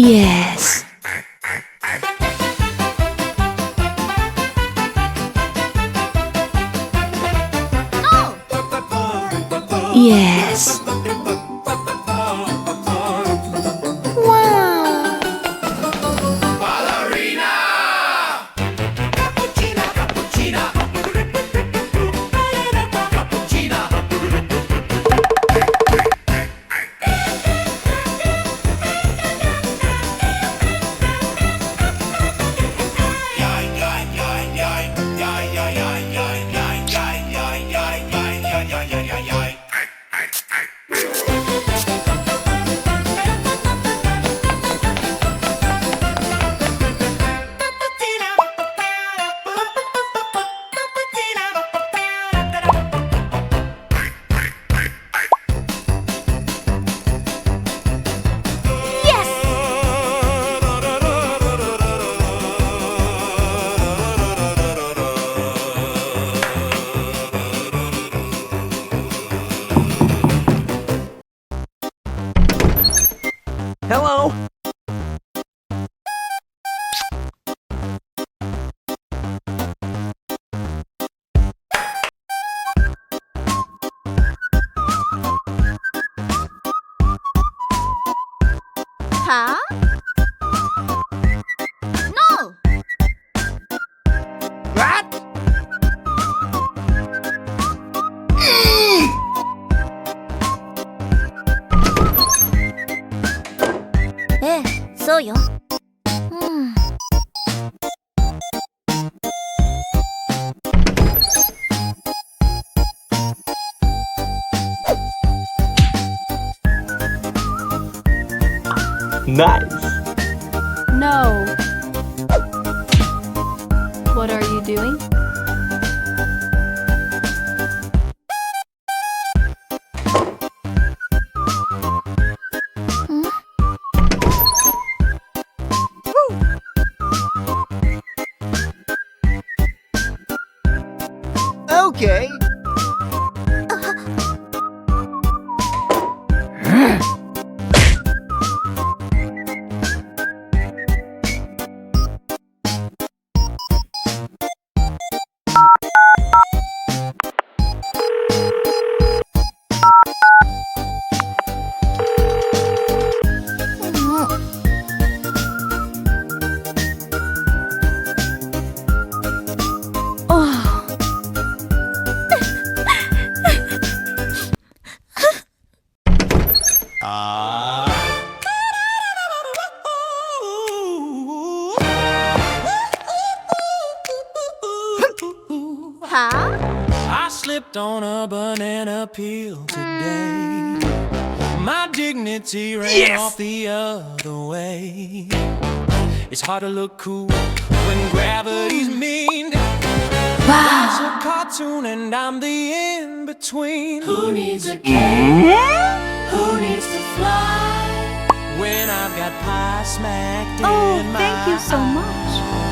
Yes. Yes. Wow. Balerina Cappuccina, Cappuccina Cappuccina. Hello. Huh? No! What? So yo. Hmm. Nice. No. What are you doing? Okay. Huh? I slipped on a banana peel today. My dignity ran off the other way. It's hard to look cool when gravity's mean. That's a cartoon and I'm the in-between. Who needs a cake? Who needs to fly? When I've got pie smacked in my Thank you so much.